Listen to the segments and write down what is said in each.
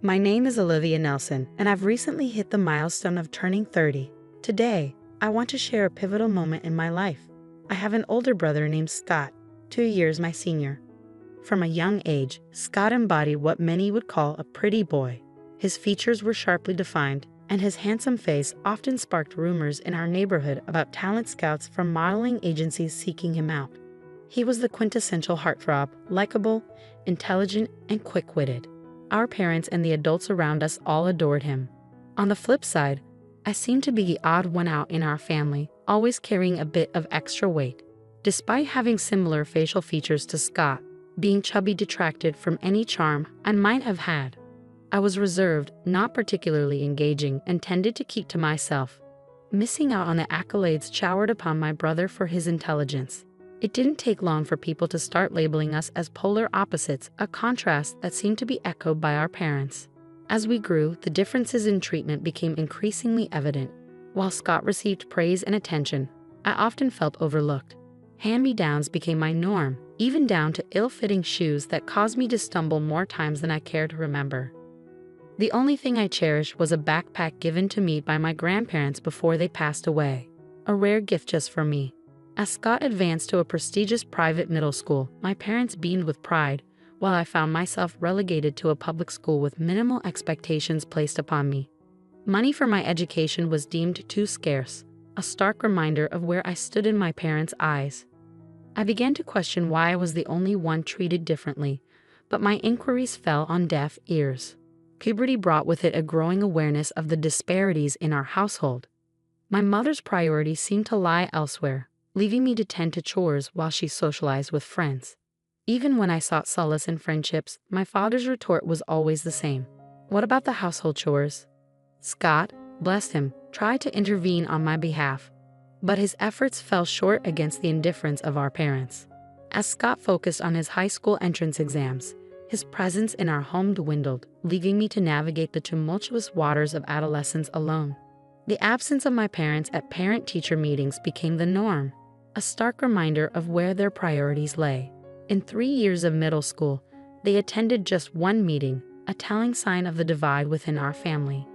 My name is Olivia Nelson, and I've recently hit the milestone of turning 30. Today, I want to share a pivotal moment in my life. I have an older brother named Scott, 2 years my senior. From a young age, Scott embodied what many would call a pretty boy. His features were sharply defined, and his handsome face often sparked rumors in our neighborhood about talent scouts from modeling agencies seeking him out. He was the quintessential heartthrob, likable, intelligent, and quick-witted. Our parents and the adults around us all adored him. On the flip side, I seemed to be the odd one out in our family, always carrying a bit of extra weight. Despite having similar facial features to Scott, being chubby detracted from any charm I might have had. I was reserved, not particularly engaging, and tended to keep to myself, missing out on the accolades showered upon my brother for his intelligence. It didn't take long for people to start labeling us as polar opposites, a contrast that seemed to be echoed by our parents. As we grew, the differences in treatment became increasingly evident. While Scott received praise and attention, I often felt overlooked. Hand-me-downs became my norm, even down to ill-fitting shoes that caused me to stumble more times than I care to remember. The only thing I cherished was a backpack given to me by my grandparents before they passed away, a rare gift just for me. As Scott advanced to a prestigious private middle school, my parents beamed with pride, while I found myself relegated to a public school with minimal expectations placed upon me. Money for my education was deemed too scarce, a stark reminder of where I stood in my parents' eyes. I began to question why I was the only one treated differently, but my inquiries fell on deaf ears. Puberty brought with it a growing awareness of the disparities in our household. My mother's priorities seemed to lie elsewhere, leaving me to tend to chores while she socialized with friends. Even when I sought solace in friendships, my father's retort was always the same. What about the household chores? Scott, bless him, tried to intervene on my behalf, but his efforts fell short against the indifference of our parents. As Scott focused on his high school entrance exams, his presence in our home dwindled, leaving me to navigate the tumultuous waters of adolescence alone. The absence of my parents at parent-teacher meetings became the norm, a stark reminder of where their priorities lay. In 3 years of middle school, they attended just one meeting, a telling sign of the divide within our family.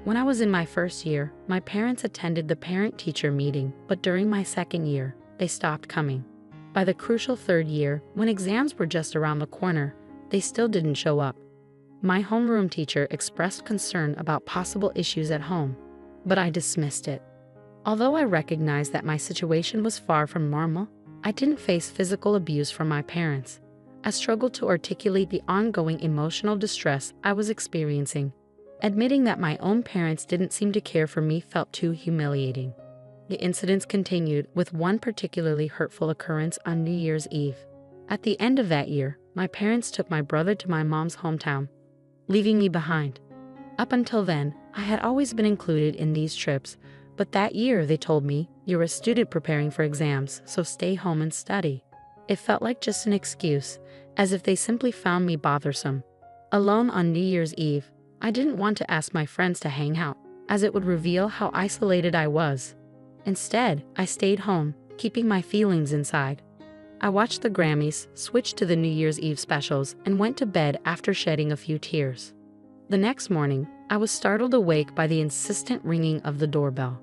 When I was in my first year, my parents attended the parent-teacher meeting, but during my second year, they stopped coming. By the crucial third year, when exams were just around the corner, they still didn't show up. My homeroom teacher expressed concern about possible issues at home, but I dismissed it. Although I recognized that my situation was far from normal, I didn't face physical abuse from my parents. I struggled to articulate the ongoing emotional distress I was experiencing. Admitting that my own parents didn't seem to care for me felt too humiliating. The incidents continued, with one particularly hurtful occurrence on New Year's Eve. At the end of that year, my parents took my brother to my mom's hometown, leaving me behind. Up until then, I had always been included in these trips, but that year they told me, "You're a student preparing for exams, so stay home and study." It felt like just an excuse, as if they simply found me bothersome. Alone on New Year's Eve, I didn't want to ask my friends to hang out, as it would reveal how isolated I was. Instead, I stayed home, keeping my feelings inside. I watched the Grammys, switched to the New Year's Eve specials, and went to bed after shedding a few tears. The next morning, I was startled awake by the insistent ringing of the doorbell.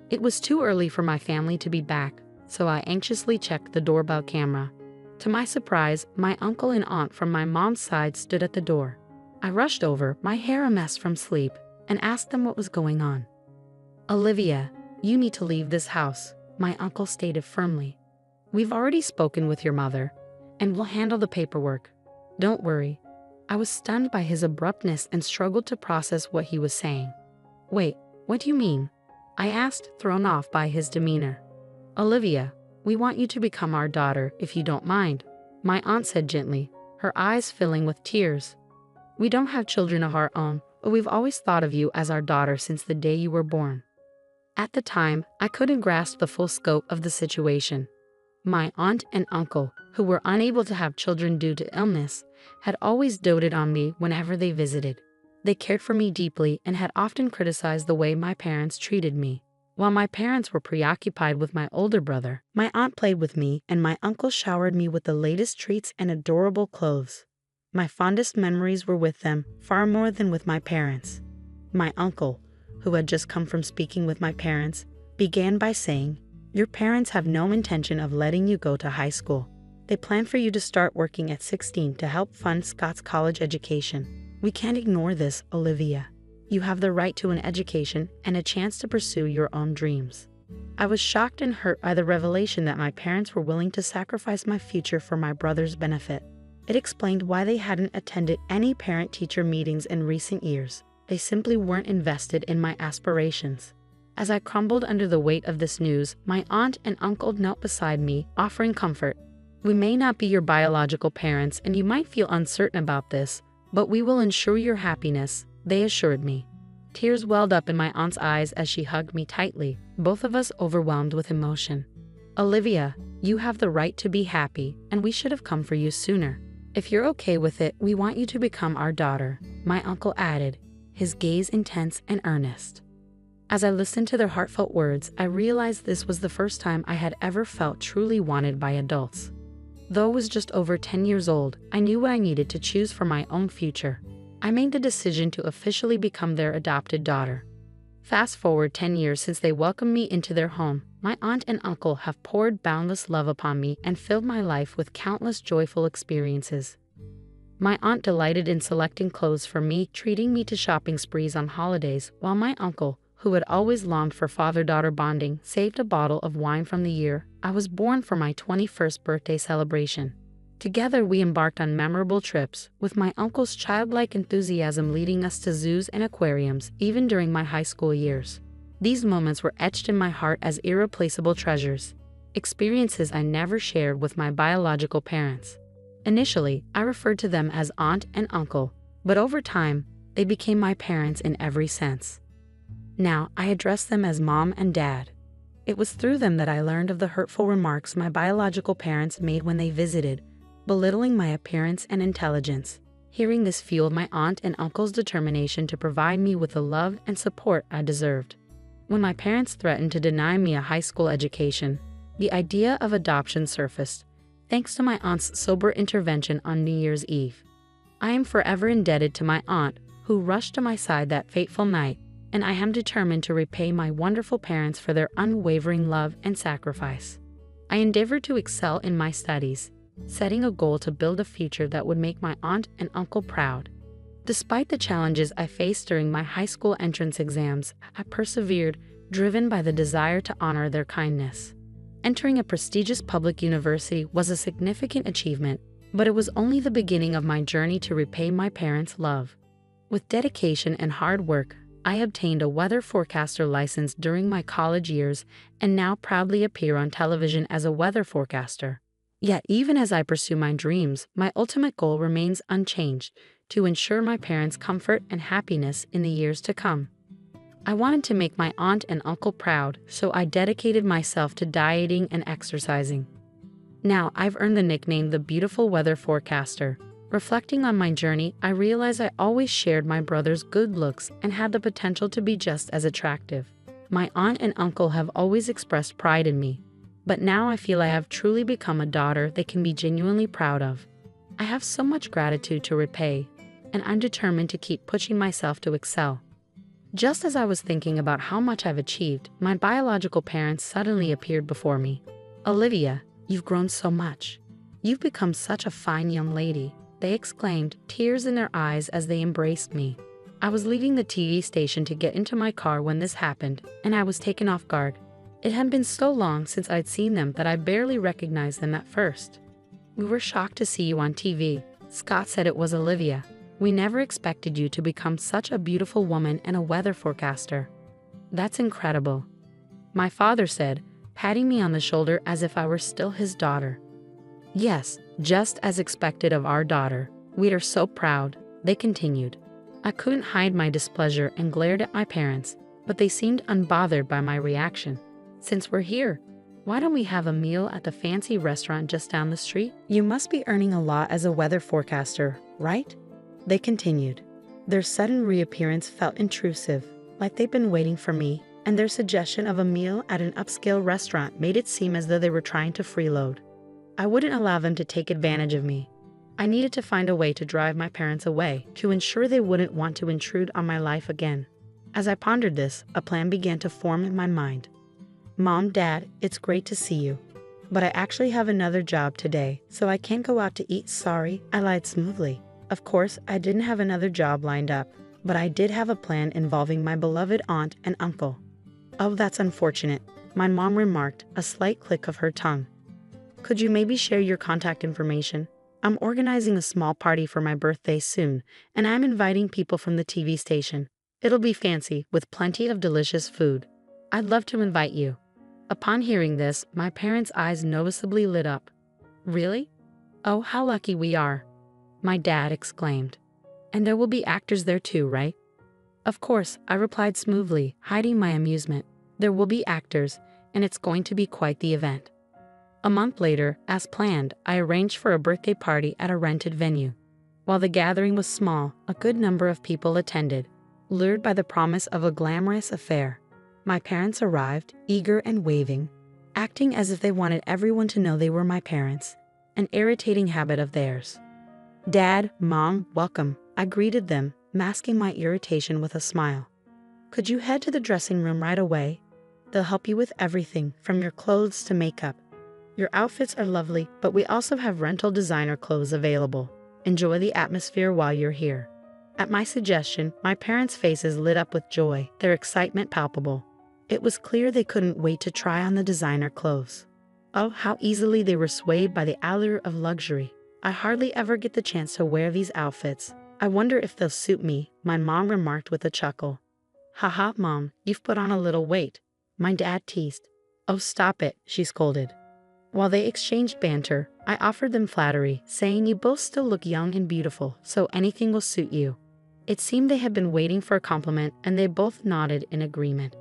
It was too early for my family to be back, so I anxiously checked the doorbell camera. To my surprise, my uncle and aunt from my mom's side stood at the door. I rushed over, my hair a mess from sleep, and asked them what was going on. "Olivia, you need to leave this house," my uncle stated firmly. "We've already spoken with your mother, and we'll handle the paperwork. Don't worry." I was stunned by his abruptness and struggled to process what he was saying. "Wait, what do you mean?" I asked, thrown off by his demeanor. "Olivia, we want you to become our daughter, if you don't mind," my aunt said gently, her eyes filling with tears. "We don't have children of our own, but we've always thought of you as our daughter since the day you were born." At the time, I couldn't grasp the full scope of the situation. My aunt and uncle, who were unable to have children due to illness, had always doted on me whenever they visited. They cared for me deeply and had often criticized the way my parents treated me. While my parents were preoccupied with my older brother, my aunt played with me and my uncle showered me with the latest treats and adorable clothes. My fondest memories were with them, far more than with my parents. My uncle, who had just come from speaking with my parents, began by saying, "Your parents have no intention of letting you go to high school. They plan for you to start working at 16 to help fund Scott's college education. We can't ignore this, Olivia. You have the right to an education and a chance to pursue your own dreams." I was shocked and hurt by the revelation that my parents were willing to sacrifice my future for my brother's benefit. It explained why they hadn't attended any parent-teacher meetings in recent years. They simply weren't invested in my aspirations. As I crumbled under the weight of this news, my aunt and uncle knelt beside me, offering comfort. "We may not be your biological parents, and you might feel uncertain about this, but we will ensure your happiness," they assured me. Tears welled up in my aunt's eyes as she hugged me tightly, both of us overwhelmed with emotion. "Olivia, you have the right to be happy, and we should have come for you sooner. If you're okay with it, we want you to become our daughter," my uncle added, his gaze intense and earnest. As I listened to their heartfelt words, I realized this was the first time I had ever felt truly wanted by adults. Though I was just over 10 years old, I knew what I needed to choose for my own future. I made the decision to officially become their adopted daughter. Fast forward 10 years since they welcomed me into their home, my aunt and uncle have poured boundless love upon me and filled my life with countless joyful experiences. My aunt delighted in selecting clothes for me, treating me to shopping sprees on holidays, while my uncle, who had always longed for father-daughter bonding, saved a bottle of wine from the year I was born for my 21st birthday celebration. Together we embarked on memorable trips, with my uncle's childlike enthusiasm leading us to zoos and aquariums, even during my high school years. These moments were etched in my heart as irreplaceable treasures, experiences I never shared with my biological parents. Initially, I referred to them as aunt and uncle, but over time, they became my parents in every sense. Now, I address them as mom and dad. It was through them that I learned of the hurtful remarks my biological parents made when they visited, belittling my appearance and intelligence. Hearing this fueled my aunt and uncle's determination to provide me with the love and support I deserved. When my parents threatened to deny me a high school education, the idea of adoption surfaced, thanks to my aunt's sober intervention on New Year's Eve. I am forever indebted to my aunt, who rushed to my side that fateful night, and I am determined to repay my wonderful parents for their unwavering love and sacrifice. I endeavored to excel in my studies, setting a goal to build a future that would make my aunt and uncle proud. Despite the challenges I faced during my high school entrance exams, I persevered, driven by the desire to honor their kindness. Entering a prestigious public university was a significant achievement, but it was only the beginning of my journey to repay my parents' love. With dedication and hard work, I obtained a weather forecaster license during my college years and now proudly appear on television as a weather forecaster. Yet even as I pursue my dreams, my ultimate goal remains unchanged: to ensure my parents' comfort and happiness in the years to come. I wanted to make my aunt and uncle proud, so I dedicated myself to dieting and exercising. Now I've earned the nickname the Beautiful Weather Forecaster. Reflecting on my journey, I realized I always shared my brother's good looks and had the potential to be just as attractive. My aunt and uncle have always expressed pride in me, but now I feel I have truly become a daughter they can be genuinely proud of. I have so much gratitude to repay, and I'm determined to keep pushing myself to excel. Just as I was thinking about how much I've achieved, my biological parents suddenly appeared before me. "Olivia, you've grown so much. You've become such a fine young lady," they exclaimed, tears in their eyes as they embraced me. I was leaving the TV station to get into my car when this happened, and I was taken off guard. It had been so long since I'd seen them that I barely recognized them at first. "We were shocked to see you on TV. Scott said it was Olivia. We never expected you to become such a beautiful woman and a weather forecaster." "That's incredible," my father said, patting me on the shoulder as if I were still his daughter. "Yes, just as expected of our daughter. We are so proud," they continued. I couldn't hide my displeasure and glared at my parents, but they seemed unbothered by my reaction. "Since we're here, why don't we have a meal at the fancy restaurant just down the street? You must be earning a lot as a weather forecaster, right?" they continued. Their sudden reappearance felt intrusive, like they'd been waiting for me, and their suggestion of a meal at an upscale restaurant made it seem as though they were trying to freeload. I wouldn't allow them to take advantage of me. I needed to find a way to drive my parents away to ensure they wouldn't want to intrude on my life again. As I pondered this, a plan began to form in my mind. Mom, Dad, it's great to see you. But I actually have another job today, so I can't go out to eat. Sorry, I lied smoothly. Of course, I didn't have another job lined up, but I did have a plan involving my beloved aunt and uncle. Oh, that's unfortunate, my mom remarked, a slight click of her tongue. Could you maybe share your contact information? I'm organizing a small party for my birthday soon, and I'm inviting people from the TV station. It'll be fancy, with plenty of delicious food. I'd love to invite you. Upon hearing this, my parents' eyes noticeably lit up. Really? Oh, how lucky we are, my dad exclaimed. And there will be actors there too, right? Of course, I replied smoothly, hiding my amusement. There will be actors, and it's going to be quite the event. A month later, as planned, I arranged for a birthday party at a rented venue. While the gathering was small, a good number of people attended, lured by the promise of a glamorous affair. My parents arrived, eager and waving, acting as if they wanted everyone to know they were my parents, an irritating habit of theirs. Dad, Mom, welcome, I greeted them, masking my irritation with a smile. Could you head to the dressing room right away? They'll help you with everything, from your clothes to makeup. Your outfits are lovely, but we also have rental designer clothes available. Enjoy the atmosphere while you're here. At my suggestion, my parents' faces lit up with joy, their excitement palpable. It was clear they couldn't wait to try on the designer clothes. Oh, how easily they were swayed by the allure of luxury. I hardly ever get the chance to wear these outfits. I wonder if they'll suit me, my mom remarked with a chuckle. Haha, Mom, you've put on a little weight, my dad teased. Oh, stop it, she scolded. While they exchanged banter, I offered them flattery, saying you both still look young and beautiful, so anything will suit you. It seemed they had been waiting for a compliment, and they both nodded in agreement.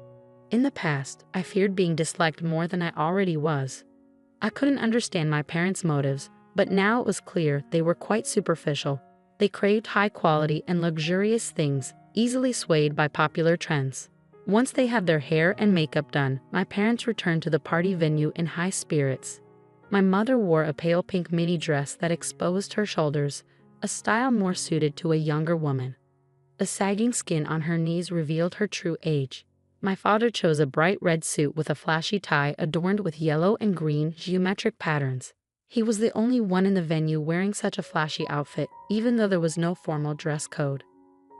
In the past, I feared being disliked more than I already was. I couldn't understand my parents' motives, but now it was clear they were quite superficial. They craved high quality and luxurious things, easily swayed by popular trends. Once they had their hair and makeup done, my parents returned to the party venue in high spirits. My mother wore a pale pink mini dress that exposed her shoulders, a style more suited to a younger woman. The sagging skin on her knees revealed her true age. My father chose a bright red suit with a flashy tie adorned with yellow and green geometric patterns. He was the only one in the venue wearing such a flashy outfit, even though there was no formal dress code.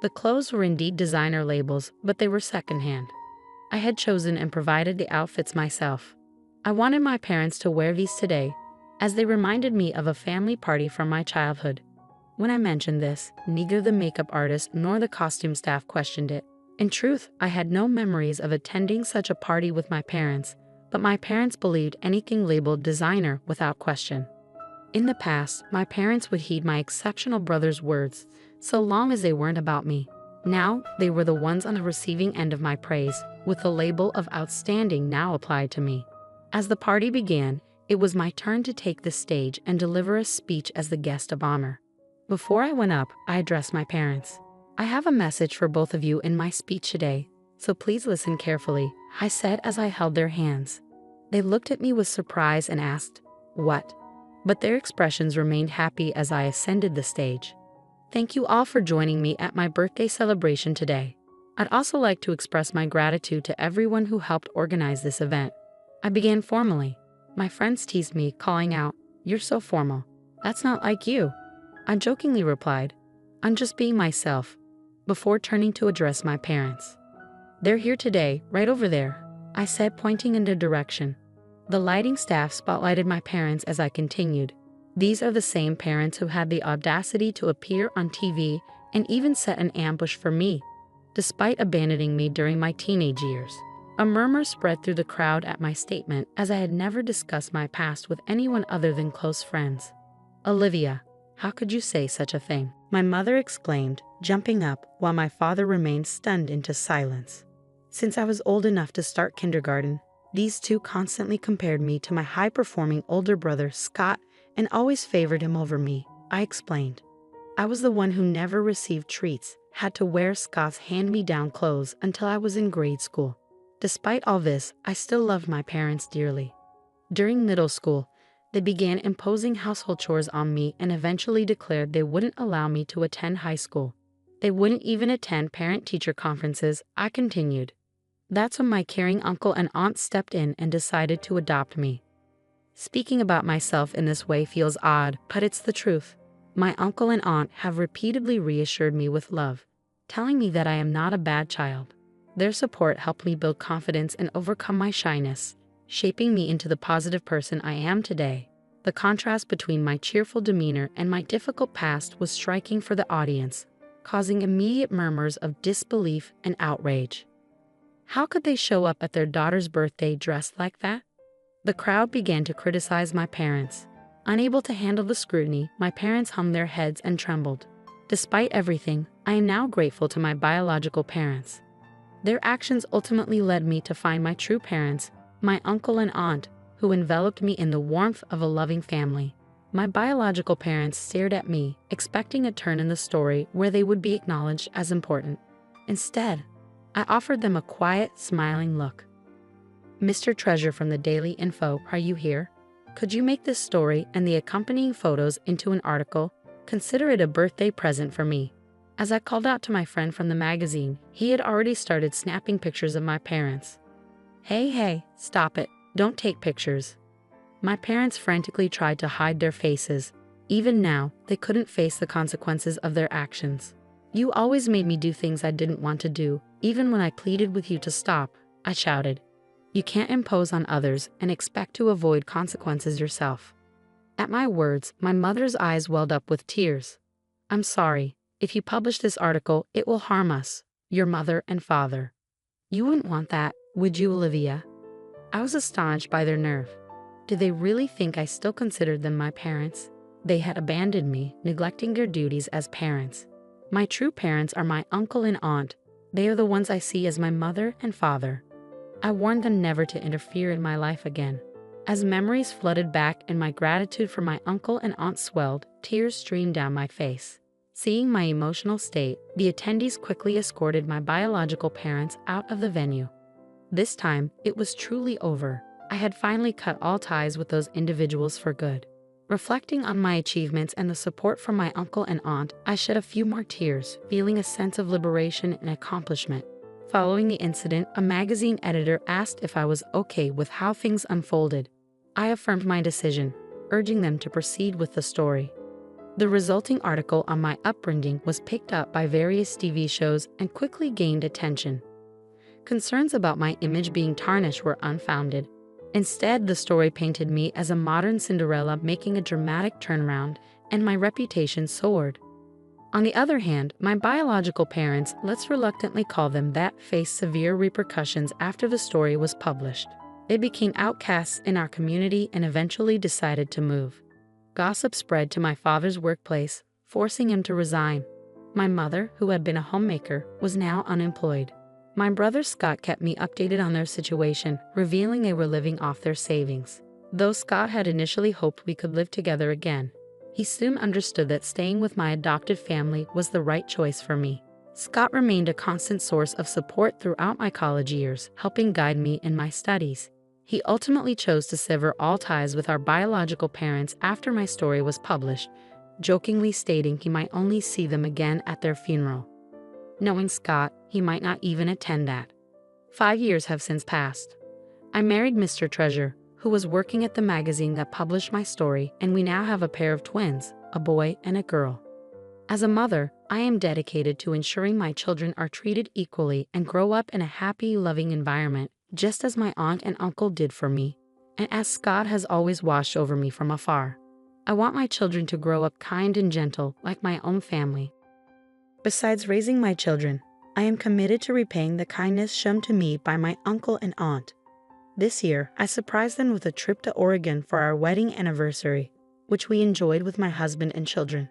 The clothes were indeed designer labels, but they were secondhand. I had chosen and provided the outfits myself. I wanted my parents to wear these today, as they reminded me of a family party from my childhood. When I mentioned this, neither the makeup artist nor the costume staff questioned it. In truth, I had no memories of attending such a party with my parents, but my parents believed anything labeled designer without question. In the past, my parents would heed my exceptional brother's words, so long as they weren't about me. Now, they were the ones on the receiving end of my praise, with the label of outstanding now applied to me. As the party began, it was my turn to take the stage and deliver a speech as the guest of honor. Before I went up, I addressed my parents. I have a message for both of you in my speech today, so please listen carefully, I said as I held their hands. They looked at me with surprise and asked, "What?" But their expressions remained happy as I ascended the stage. Thank you all for joining me at my birthday celebration today. I'd also like to express my gratitude to everyone who helped organize this event. I began formally. My friends teased me, calling out, "You're so formal. That's not like you." I jokingly replied, "I'm just being myself," before turning to address my parents. "They're here today, right over there," I said, pointing in their direction. The lighting staff spotlighted my parents as I continued. These are the same parents who had the audacity to appear on TV and even set an ambush for me, despite abandoning me during my teenage years. A murmur spread through the crowd at my statement, as I had never discussed my past with anyone other than close friends. "Olivia, how could you say such a thing?" my mother exclaimed, jumping up while my father remained stunned into silence. Since I was old enough to start kindergarten, these two constantly compared me to my high-performing older brother, Scott, and always favored him over me, I explained. I was the one who never received treats, had to wear Scott's hand-me-down clothes until I was in grade school. Despite all this, I still loved my parents dearly. During middle school, They began imposing household chores on me and eventually declared they wouldn't allow me to attend high school. They wouldn't even attend parent-teacher conferences. I continued. That's when my caring uncle and aunt stepped in and decided to adopt me. Speaking about myself in this way feels odd, but it's the truth. My uncle and aunt have repeatedly reassured me with love, telling me that I am not a bad child. Their support helped me build confidence and overcome my shyness, shaping me into the positive person I am today. The contrast between my cheerful demeanor and my difficult past was striking for the audience, causing immediate murmurs of disbelief and outrage. How could they show up at their daughter's birthday dressed like that? The crowd began to criticize my parents. Unable to handle the scrutiny, my parents hung their heads and trembled. Despite everything, I am now grateful to my biological parents. Their actions ultimately led me to find my true parents, my uncle and aunt, who enveloped me in the warmth of a loving family. My biological parents stared at me, expecting a turn in the story where they would be acknowledged as important. Instead, I offered them a quiet, smiling look. Mr. Treasure from the Daily Info, are you here? Could you make this story and the accompanying photos into an article? Consider it a birthday present for me. As I called out to my friend from the magazine, he had already started snapping pictures of my parents. Hey, stop it. Don't take pictures. My parents frantically tried to hide their faces. Even now, they couldn't face the consequences of their actions. You always made me do things I didn't want to do, even when I pleaded with you to stop, I shouted. You can't impose on others and expect to avoid consequences yourself. At my words, my mother's eyes welled up with tears. I'm sorry. If you publish this article, it will harm us, your mother and father. You wouldn't want that, would you, Olivia? I was astonished by their nerve. Did they really think I still considered them my parents? They had abandoned me, neglecting their duties as parents. My true parents are my uncle and aunt. They are the ones I see as my mother and father. I warned them never to interfere in my life again. As memories flooded back and my gratitude for my uncle and aunt swelled, tears streamed down my face. Seeing my emotional state, the attendees quickly escorted my biological parents out of the venue. This time, it was truly over. I had finally cut all ties with those individuals for good. Reflecting on my achievements and the support from my uncle and aunt, I shed a few more tears, feeling a sense of liberation and accomplishment. Following the incident, a magazine editor asked if I was okay with how things unfolded. I affirmed my decision, urging them to proceed with the story. The resulting article on my upbringing was picked up by various TV shows and quickly gained attention. Concerns about my image being tarnished were unfounded. Instead, the story painted me as a modern Cinderella making a dramatic turnaround, and my reputation soared. On the other hand, my biological parents, let's reluctantly call them that, faced severe repercussions after the story was published. They became outcasts in our community and eventually decided to move. Gossip spread to my father's workplace, forcing him to resign. My mother, who had been a homemaker, was now unemployed. My brother Scott kept me updated on their situation, revealing they were living off their savings. Though Scott had initially hoped we could live together again, he soon understood that staying with my adopted family was the right choice for me. Scott remained a constant source of support throughout my college years, helping guide me in my studies. He ultimately chose to sever all ties with our biological parents after my story was published, jokingly stating he might only see them again at their funeral. Knowing Scott, he might not even attend that. 5 years have since passed. I married Mr. Treasure, who was working at the magazine that published my story, and we now have a pair of twins, a boy and a girl. As a mother, I am dedicated to ensuring my children are treated equally and grow up in a happy, loving environment, just as my aunt and uncle did for me, and as Scott has always watched over me from afar. I want my children to grow up kind and gentle, like my own family. Besides raising my children, I am committed to repaying the kindness shown to me by my uncle and aunt. This year, I surprised them with a trip to Oregon for our wedding anniversary, which we enjoyed with my husband and children.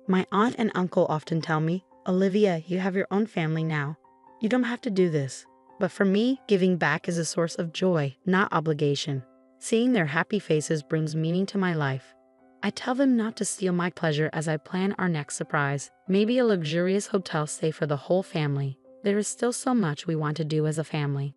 My aunt and uncle often tell me, "Olivia, you have your own family now. You don't have to do this." But for me, giving back is a source of joy, not obligation. Seeing their happy faces brings meaning to my life. I tell them not to steal my pleasure as I plan our next surprise, maybe a luxurious hotel stay for the whole family. There is still so much we want to do as a family.